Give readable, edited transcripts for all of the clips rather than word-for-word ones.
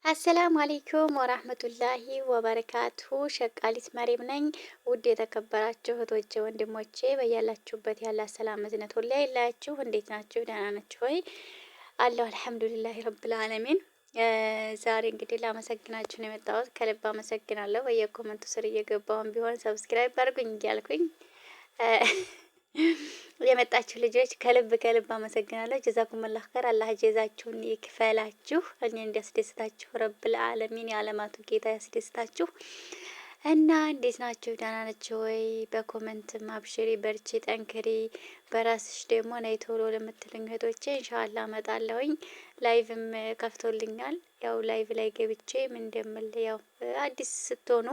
አሰላሙ አሌይኩም ወራህመቱላሂ ወበረካቱሁ። ሸቃሊት መሬም ነኝ። ውድ የተከበራችሁ እህቶቼ ወንድሞቼ፣ በያላችሁበት ያለ ሰላም እዝነት ሁሌ አይለያችሁ። እንዴት ናችሁ? ደህና ናችሁ ወይ? አለሁ አልሐምዱሊላሂ ረብል ዓለሚን። ዛሬ እንግዲህ ላመሰግናችሁ ነው የመጣሁት። ከልብ አመሰግናለሁ። በየኮመንቱ ስር እየገባውን ቢሆን ሰብስክራይብ አድርጉኝ እያልኩኝ የመጣችሁ ልጆች ከልብ ከልብ አመሰግናለሁ። ጀዛኩሙላህ ኸይር። አላህ ጀዛችሁን ይክፈላችሁ። እኔ እንዲያስደስታችሁ ረብል ዓለሚን የዓለማቱ ጌታ ያስደስታችሁ። እና እንዴት ናችሁ? ደህና ናችሁ ወይ? በኮመንትም አብሽሪ፣ በርቺ፣ ጠንክሪ፣ በራስሽ ደግሞ ነይ ቶሎ ለምትልኝ እህቶቼ ኢንሻአላህ እመጣለሁኝ። ላይቭም ከፍቶልኛል። ያው ላይቭ ላይ ገብቼ ምን እንደምል ያው አዲስ ስትሆኑ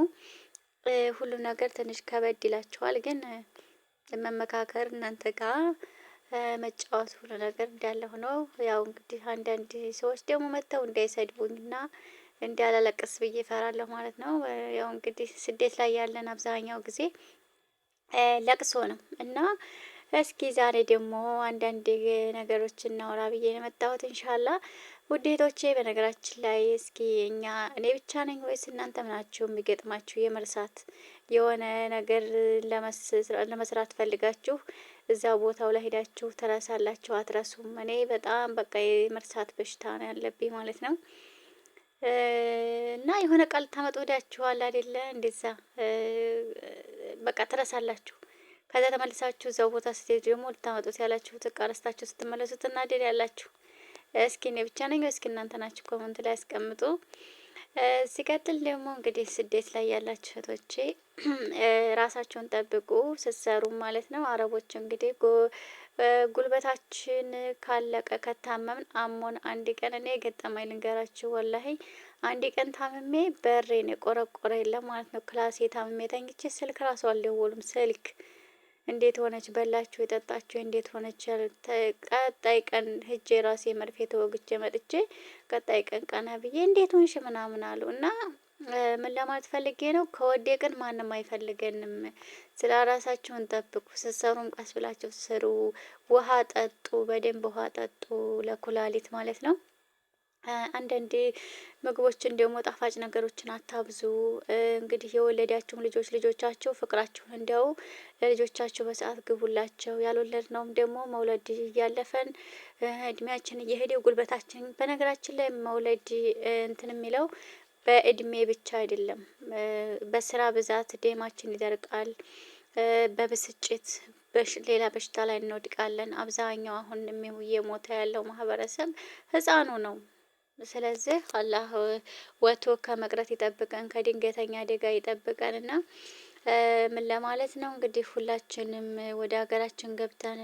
ሁሉ ነገር ትንሽ ከበድ ይላችኋል ግን መመካከር እናንተ ጋር መጫወት ሁሉ ነገር እንዳለ ሆኖ ያው እንግዲህ አንዳንድ ሰዎች ደግሞ መጥተው እንዳይሰድቡኝና እንዳላለቅስ ብዬ እፈራለሁ ማለት ነው። ያው እንግዲህ ስደት ላይ ያለን አብዛኛው ጊዜ ለቅሶ ነው እና እስኪ ዛሬ ደግሞ አንዳንድ ነገሮች እናውራ ብዬ ነው የመጣሁት ኢንሻአላህ። ውዴቶቼ በነገራችን ላይ እስኪ እኔ ብቻ ነኝ ወይስ እናንተም ናችሁ የሚገጥማችሁ የመርሳት የሆነ ነገር ለመስራት ፈልጋችሁ እዛ ቦታው ላይ ሄዳችሁ ትረሳላችሁ? አትረሱም? እኔ በጣም በቃ የመርሳት በሽታ ነው ያለብኝ ማለት ነው። እና የሆነ ቃል ታመጡ ወዳችኋል አይደለ? እንደዛ በቃ ትረሳላችሁ። ከዛ ተመልሳችሁ እዛው ቦታ ስትሄዱ ደግሞ ልታመጡት ያላችሁት እቃ ረስታችሁ ስትመለሱ ትናደድ ያላችሁ። እስኪ እኔ ብቻ ነኝ ወይስ እናንተ ናችሁ? ኮመንት ላይ አስቀምጡ። ሲቀጥል ደግሞ እንግዲህ ስደት ላይ ያላችሁ እህቶቼ ራሳቸውን ጠብቁ ስትሰሩ ማለት ነው። አረቦች እንግዲህ ጉልበታችን ካለቀ ከታመምን አሞን አንድ ቀን እኔ የገጠመኝ ልንገራችሁ። ወላሂ አንድ ቀን ታምሜ በሬን የቆረቆረ የለም ማለት ነው። ክላሴ ታምሜ ተኝቼ ስልክ ራሱ አልደወሉም። ስልክ እንዴት ሆነች በላችሁ የጠጣችሁ እንዴት ሆነች? ቀጣይ ቀን ሂጄ ራሴ መርፌ ተወግቼ መጥቼ ቀጣይ ቀን ቀና ብዬ እንዴት ሆንሽ ምናምን አሉ እና ምን ለማለት ፈልጌ ነው? ከወደቅን ማንም አይፈልገንም። ስለ ራሳችሁን ጠብቁ። ስትሰሩም ቀስ ብላችሁ ስሩ። ውሃ ጠጡ፣ በደንብ ውሃ ጠጡ፣ ለኩላሊት ማለት ነው። አንዳንድ ምግቦችን ደግሞ ጣፋጭ ነገሮችን አታብዙ። እንግዲህ የወለዳችሁም ልጆቻችሁ ፍቅራችሁን እንዲያው ለልጆቻችሁ በሰዓት ግቡላቸው። ያልወለድነውም ደግሞ መውለድ እያለፈን እድሜያችን እየሄደ ጉልበታችን በነገራችን ላይ መውለድ እንትን የሚለው በእድሜ ብቻ አይደለም። በስራ ብዛት ደማችን ይደርቃል። በብስጭት ሌላ በሽታ ላይ እንወድቃለን። አብዛኛው አሁን እየሞተ ያለው ማህበረሰብ ህፃኑ ነው። ስለዚህ አላህ ወጥቶ ከመቅረት ይጠብቀን፣ ከድንገተኛ አደጋ ይጠብቀን እና ምን ለማለት ነው እንግዲህ ሁላችንም ወደ ሀገራችን ገብተን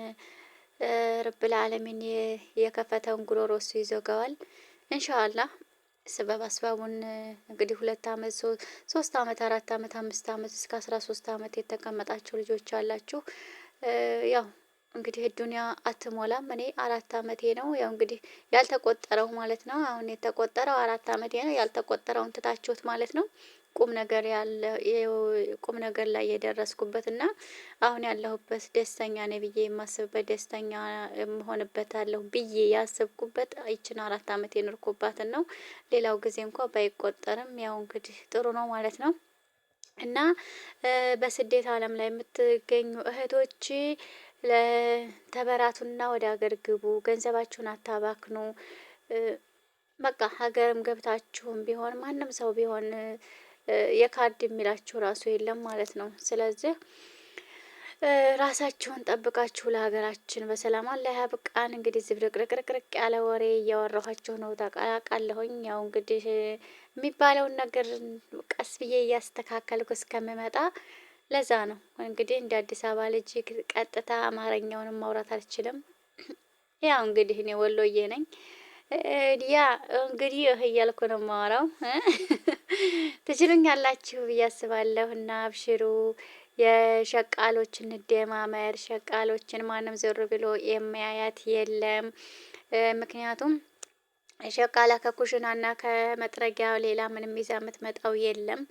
ረብል ዓለሚን የከፈተውን ጉሮሮ እሱ ይዘጋዋል ኢንሻአላህ። ስበብ አስባቡን እንግዲህ 2 አመት 3 አመት 4 አመት 5 አመት እስከ 13 አመት የተቀመጣችሁ ልጆች አላችሁ። ያው እንግዲህ ዱንያ አትሞላም። እኔ 4 አመቴ ነው። ያው እንግዲህ ያልተቆጠረው ማለት ነው። አሁን የተቆጠረው 4 አመቴ ነው። ያልተቆጠረውን ትታችሁት ማለት ነው። ቁም ነገር ላይ የደረስኩበት እና አሁን ያለሁበት ደስተኛ ነኝ ብዬ የማስብበት ደስተኛ የምሆንበት አለሁ ብዬ ያስብኩበት ይችን 4 አመት የኖርኩባትን ነው። ሌላው ጊዜ እንኳን ባይቆጠርም ያው እንግዲህ ጥሩ ነው ማለት ነው። እና በስደት ዓለም ላይ የምትገኙ እህቶች ለተበራቱና ወደ ሀገር ግቡ። ገንዘባችሁን አታባክኑ። በቃ ሀገርም ገብታችሁም ቢሆን ማንም ሰው ቢሆን የካርድ የሚላችሁ ራሱ የለም ማለት ነው። ስለዚህ ራሳችሁን ጠብቃችሁ ለሀገራችን በሰላም አላህ ያብቃን። እንግዲህ ዝብርቅርቅርቅ ያለ ወሬ እያወራኋችሁ ነው ታውቃለሁኝ። ያው እንግዲህ የሚባለውን ነገር ቀስ ብዬ እያስተካከልኩ እስከምመጣ ለዛ ነው እንግዲህ እንደ አዲስ አበባ ልጅ ቀጥታ አማርኛውንም ማውራት አልችልም። ያው እንግዲህ እኔ ወሎዬ ነኝ። ያ እንግዲህ እያልኩ ነው የማወራው። ትችሉኛላችሁ ብዬ አስባለሁ እና አብሽሩ። የሸቃሎችን እንደማመር ሸቃሎችን ማንም ዞር ብሎ የሚያያት የለም። ምክንያቱም ሸቃላ ከኩሽናና ከመጥረጊያ ሌላ ምንም ይዛ የምትመጣው የለም።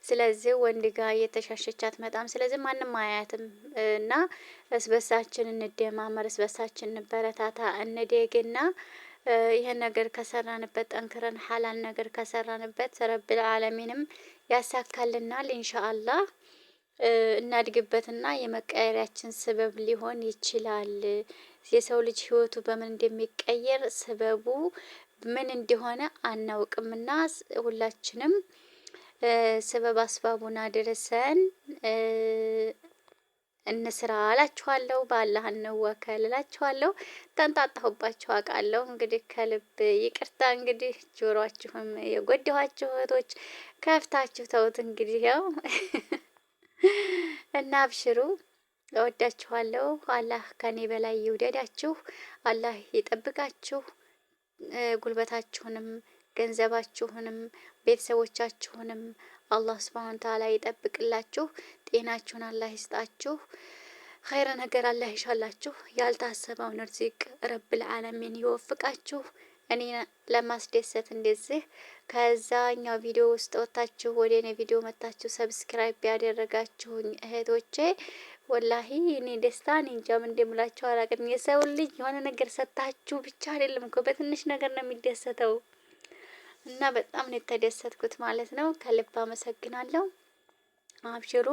ስለዚህ ወንድ ጋር እየተሻሸች አትመጣም። ስለዚህ ማንም አያትም እና እስበሳችን እንደማመር፣ እስበሳችን እንበረታታ፣ እንደግና ይሄን ነገር ከሰራንበት ጠንክረን ሐላል ነገር ከሰራንበት ረብል ዓለሚንም ያሳካልናል ኢንሻአላህ። እናድግበትና የመቀየሪያችን ስበብ ሊሆን ይችላል። የሰው ልጅ ህይወቱ በምን እንደሚቀየር ስበቡ ምን እንደሆነ አናውቅምና ሁላችንም ስበብ አስባቡን አድርሰን እንስራ እላችኋለሁ። በአላህ እንወከል እላችኋለሁ። ተንጣጣሁባችሁ አውቃለሁ። እንግዲህ ከልብ ይቅርታ። እንግዲህ ጆሮአችሁም የጎዳኋችሁ እህቶች ከፍታችሁ ተውት። እንግዲህ ያው እና አብሽሩ። እወዳችኋለሁ። አላህ ከኔ በላይ ይውደዳችሁ። አላህ ይጠብቃችሁ። ጉልበታችሁንም ገንዘባችሁንም ቤተሰቦቻችሁንም አላህ ሱብሃነሁ ወተዓላ ይጠብቅላችሁ። ጤናችሁን አላህ ይስጣችሁ። ኸይረ ነገር አላህ ይሻላችሁ። ያልታሰበውን ርዚቅ ረብል ዓለሚን ይወፍቃችሁ። እኔ ለማስደሰት እንደዚህ ከዛኛው ቪዲዮ ውስጥ ወጣችሁ ወደ እኔ ቪዲዮ መጣችሁ ሰብስክራይብ ያደረጋችሁኝ እህቶቼ ወላሂ እኔ ደስታ እኔ እንጃ ምን እንደምላችሁ አላውቅም። የሰው ልጅ የሆነ ነገር ሰጣችሁ ብቻ አይደለም እኮ በትንሽ ነገር ነው የሚደሰተው። እና በጣም ነው የተደሰትኩት ማለት ነው። ከልብ አመሰግናለሁ። አብሽሩ፣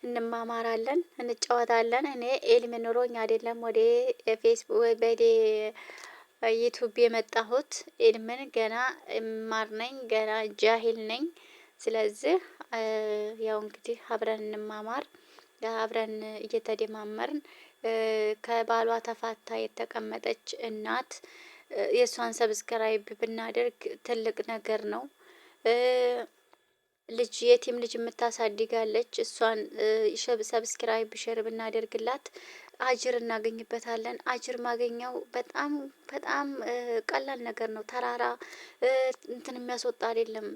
እንማማራለን፣ እንጫወታለን። እኔ ኤልም ኑሮኝ አይደለም ወደ ፌስቡክ ወደ ዩቲዩብ የመጣሁት። ኤልምን ገና እማር ነኝ፣ ገና ጃሂል ነኝ። ስለዚህ ያው እንግዲህ አብረን እንማማር፣ አብረን እየተደማመርን ከባሏ ተፋታ የተቀመጠች እናት የእሷን ሰብስክራይብ ብናደርግ ትልቅ ነገር ነው። ልጅ የቲም ልጅ የምታሳድጋለች። እሷን ሰብስክራይብ ሼር ብናደርግላት አጅር እናገኝበታለን። አጅር ማገኘው በጣም በጣም ቀላል ነገር ነው። ተራራ እንትን የሚያስወጣ አይደለም።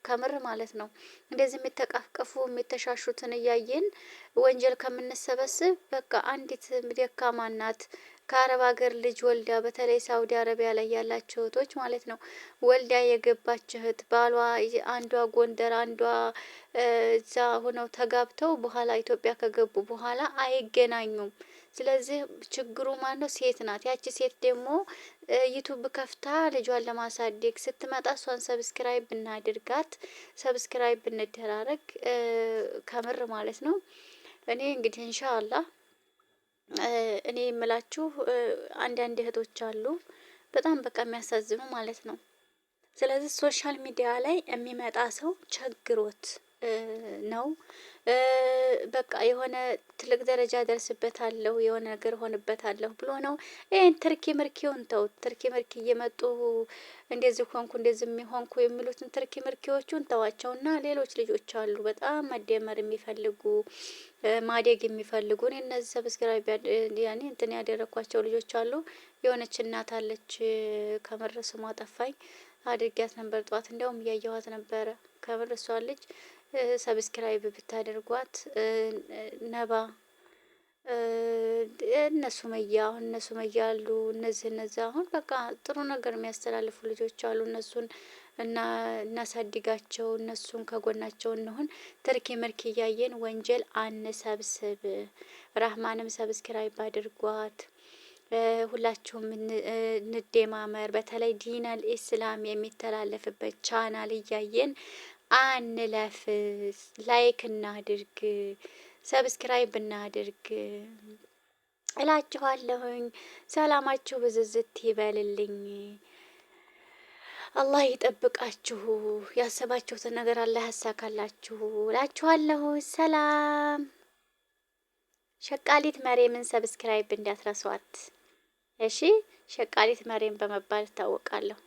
ከምር ማለት ነው። እንደዚህ የሚተቃቀፉ የሚተሻሹትን እያየን ወንጀል ከምንሰበስብ በቃ አንዲት ደካማ እናት ከአረብ ሀገር ልጅ ወልዳ በተለይ ሳውዲ አረቢያ ላይ ያላቸው እህቶች ማለት ነው ወልዳ የገባች እህት ባሏ አንዷ ጎንደር አንዷ እዛ ሆነው ተጋብተው በኋላ ኢትዮጵያ ከገቡ በኋላ አይገናኙም። ስለዚህ ችግሩ ማነው? ሴት ናት። ያቺ ሴት ደግሞ ዩቱብ ከፍታ ልጇን ለማሳደግ ስትመጣ እሷን ሰብስክራይብ ብናድርጋት ሰብስክራይብ ብንደራረግ ከምር ማለት ነው። እኔ እንግዲህ ኢንሻአላህ እኔ የምላችሁ አንዳንድ እህቶች አሉ በጣም በቃ የሚያሳዝኑ ማለት ነው። ስለዚህ ሶሻል ሚዲያ ላይ የሚመጣ ሰው ቸግሮት ነው በቃ የሆነ ትልቅ ደረጃ ደርስበታለሁ የሆነ ነገር ሆንበታለሁ ብሎ ነው። ይሄን ትርኪ ምርኪውን ተው። ትርኪ ምርኪ እየመጡ እንደዚህ ሆንኩ እንደዚህ የሚሆንኩ የሚሉትን ትርኪ ምርኪዎቹን ተዋቸውና ሌሎች ልጆች አሉ በጣም መደመር የሚፈልጉ ማደግ የሚፈልጉ እኔ እነዚህ ሰብስክራይብ ያኔ እንትን ያደረኳቸው ልጆች አሉ። የሆነች እናት አለች ከምር ስሟ ጠፋኝ። አድርጊያት ነበር ጧት እንደውም እያየኋት ነበረ። ከምር እሷ ልጅ ሰብስክራይብ ብታደርጓት ነባ እነሱ መያ አሁን እነሱ መያ አሉ። እነዚህ አሁን በቃ ጥሩ ነገር የሚያስተላልፉ ልጆች አሉ። እነሱን እና እናሳድጋቸው፣ እነሱን ከጎናቸው እንሆን። ትርኪ ምርኪ እያየን ወንጀል አንሰብስብ። ራህማንም ሰብስክራይብ አድርጓት። ሁላችሁም እንደማመር። በተለይ ዲነል ኢስላም የሚተላለፍበት ቻናል እያየን አንለፍ። ላይክ እናድርግ፣ ሰብስክራይብ እናድርግ እላችኋለሁኝ። ሰላማችሁ ብዝዝት ይበልልኝ። አላህ ይጠብቃችሁ። ያሰባችሁትን ነገር አላህ ያሳካላችሁ እላችኋለሁ። ሰላም። ሸቃሊት መሬምን ሰብስክራይብ እንዳትረሷት እሺ። ሸቃሊት መሬም በመባል እታወቃለሁ።